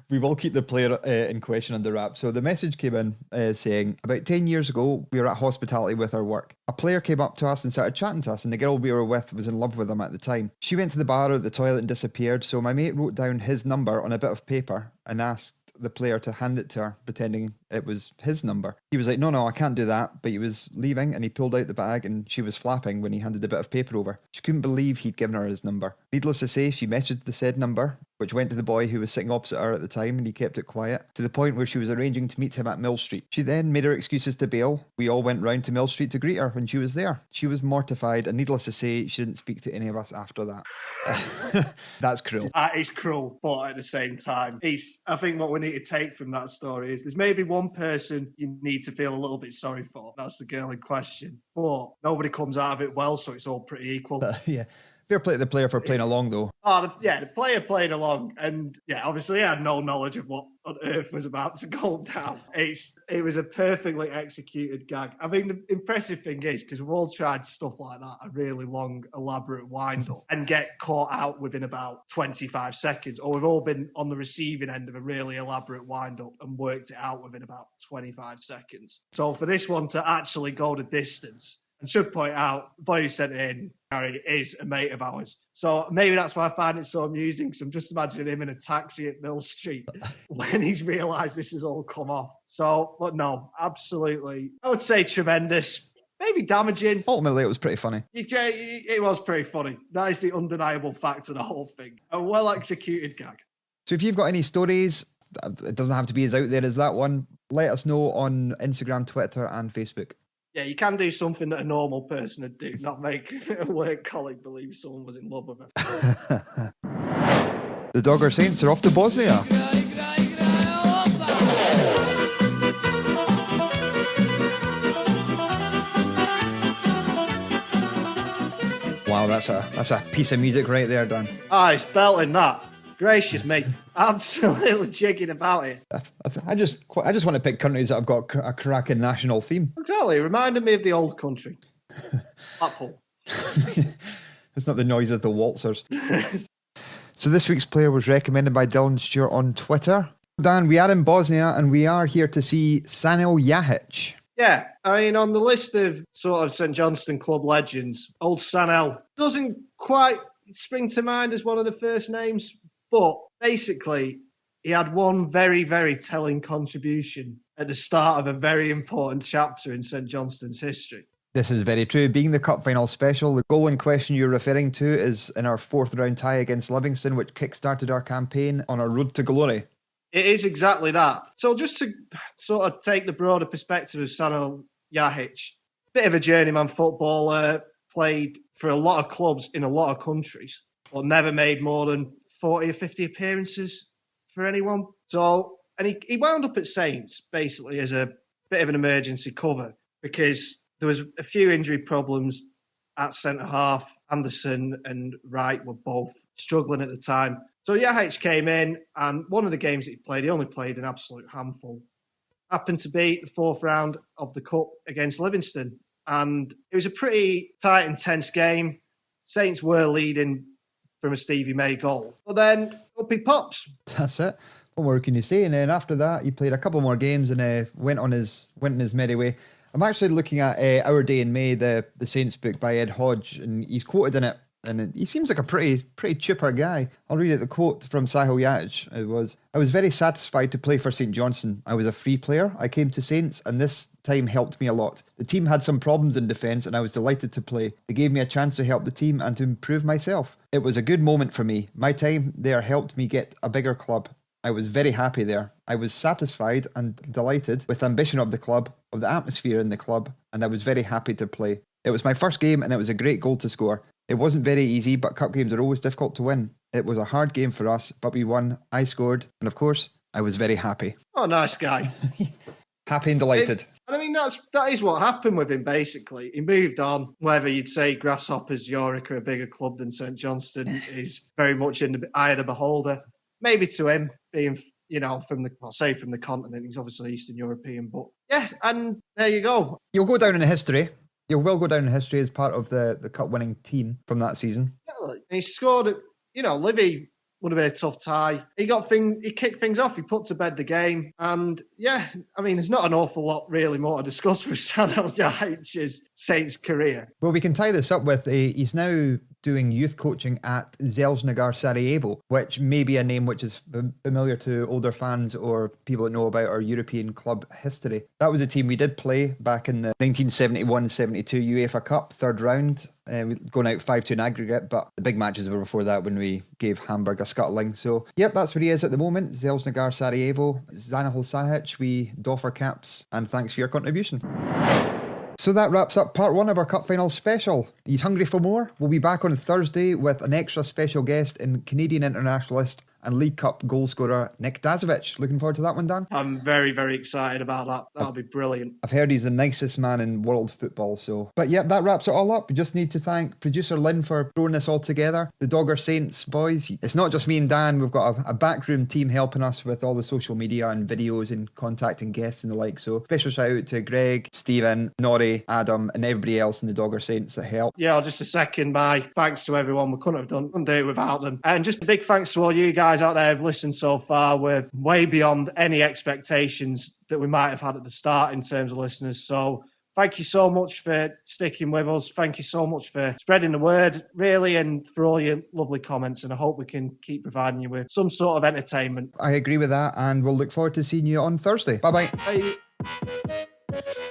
We will keep the player in question under wraps. So the message came in saying, about 10 years ago, we were at hospitality with our work. A player came up to us and started chatting to us, and the girl we were with was in love with him at the time. She went to the bar or the toilet and disappeared, so my mate wrote down his number on a bit of paper and asked the player to hand it to her, pretending it was his number. He was like, no, I can't do that. But he was leaving and he pulled out the bag and she was flapping when he handed a bit of paper over. She couldn't believe he'd given her his number. Needless to say, she messaged the said number, which went to the boy who was sitting opposite her at the time, and he kept it quiet, to the point where she was arranging to meet him at Mill Street. She then made her excuses to bail. We all went round to Mill Street to greet her when she was there. She was mortified, and needless to say, she didn't speak to any of us after that. That's cruel. That is cruel, but at the same time, I think what we need to take from that story is there's maybe one person you need to feel a little bit sorry for. That's the girl in question. But nobody comes out of it well, so it's all pretty equal. Yeah. Fair play to the player for playing along, though. The player playing along, and obviously he had no knowledge of what on earth was about to go down. It was a perfectly executed gag. I mean, the impressive thing is, because we've all tried stuff like that, a really long, elaborate wind-up, and get caught out within about 25 seconds, or we've all been on the receiving end of a really elaborate wind-up and worked it out within about 25 seconds. So for this one to actually go the distance, and should point out, the boy who sent it in, Gary, is a mate of ours. So maybe that's why I find it so amusing, because I'm just imagining him in a taxi at Mill Street when he's realised this has all come off. So, but no, absolutely, I would say tremendous. Maybe damaging. Ultimately, it was pretty funny. It was pretty funny. That is the undeniable fact of the whole thing. A well-executed gag. So if you've got any stories, it doesn't have to be as out there as that one. let us know on Instagram, Twitter and Facebook. Yeah, you can do something that a normal person would do, not make a work colleague believe someone was in love with her. The Dogger Saints are off to Bosnia. Wow, that's a piece of music right there, Dan. He's belting that. Gracious me, absolutely jigging about it. I just want to pick countries that have got a cracking national theme. Exactly, it reminded me of the old country. Blackpool. It's not the noise of the waltzers. So this week's player was recommended by Dylan Stewart on Twitter. Dan, we are in Bosnia and we are here to see Sanel Jahic. Yeah, I mean, on the list of sort of St Johnstone club legends, old Sanel doesn't quite spring to mind as one of the first names, but basically he had one very, very telling contribution at the start of a very important chapter in St Johnstone's history. This is very true. Being the cup final special, the goal in question you're referring to is in our fourth round tie against Livingston, which kick-started our campaign on our road to glory. It is exactly that. So just to sort of take the broader perspective of Sanel Jahic, bit of a journeyman footballer, played for a lot of clubs in a lot of countries, but never made more than 40 or 50 appearances for anyone. So, and he wound up at Saints basically as a bit of an emergency cover because there was a few injury problems at centre-half. Anderson and Wright were both struggling at the time. So Jahic came in, and one of the games that he played, he only played an absolute handful. Happened to be the fourth round of the Cup against Livingston. And it was a pretty tight and tense game. Saints were leading from a Stevie May goal. But then up he pops. That's it. What more can you say? And then after that, he played a couple more games and went on his merry way. I'm actually looking at Our Day in May, the Saints book by Ed Hodge, and he's quoted in it. And he seems like a pretty chipper guy. I'll read it. The quote from Sanel Jahic was, "I was very satisfied to play for St Johnstone. I was a free player. I came to Saints and this time helped me a lot. The team had some problems in defence and I was delighted to play. They gave me a chance to help the team and to improve myself. It was a good moment for me. My time there helped me get a bigger club. I was very happy there. I was satisfied and delighted with the ambition of the club, of the atmosphere in the club, and I was very happy to play. It was my first game and it was a great goal to score. It wasn't very easy, but cup games are always difficult to win. It was a hard game for us, but we won. I scored, and of course, I was very happy." Oh, nice guy. Happy and delighted. And I mean, that is what happened with him, basically. He moved on. Whether you'd say Grasshoppers, Yorick are a bigger club than St Johnstone is very much in the eye of the beholder. Maybe to him, being, from the continent, he's obviously Eastern European, but yeah, and there you go. You'll go down in history. You will go down in history as part of the cup-winning team from that season. Yeah, he scored, Livy would have been a tough tie. He kicked things off, he put to bed the game, and yeah, I mean, there's not an awful lot really more to discuss for Sanel Jahic's Saints career. Well, we can tie this up with, he's now doing youth coaching at Zelznigar Sarajevo, which may be a name which is familiar to older fans or people that know about our European club history. That was a team we did play back in the 1971-72 UEFA Cup, third round, going out 5-2 in aggregate, but the big matches were before that when we gave Hamburg a scuttling. So, yep, that's where he is at the moment, Zelznigar Sarajevo. Sanel Jahic, we doff our caps, and thanks for your contribution. So that wraps up part one of our Cup Final special. Are you hungry for more? We'll be back on Thursday with an extra special guest in Canadian internationalist and League Cup goalscorer Nick Dazovic. Looking forward to that one, Dan? I'm very, very excited about that. That'll be brilliant. I've heard he's the nicest man in world football. But yeah, that wraps it all up. We just need to thank producer Lynn for throwing this all together. The Dogger Saints boys. It's not just me and Dan. We've got a backroom team helping us with all the social media and videos and contacting guests and the like. So special shout out to Greg, Stephen, Norrie, Adam and everybody else in the Dogger Saints that helped. Yeah, just a second. My thanks to everyone. We couldn't do it without them. And just a big thanks to all you guys out there who've listened so far. We're way beyond any expectations that we might have had at the start in terms of listeners. So thank you so much for sticking with us. Thank you so much for spreading the word, really, and for all your lovely comments. And I hope we can keep providing you with some sort of entertainment. I agree with that, and we'll look forward to seeing you on Thursday. Bye-bye. Bye.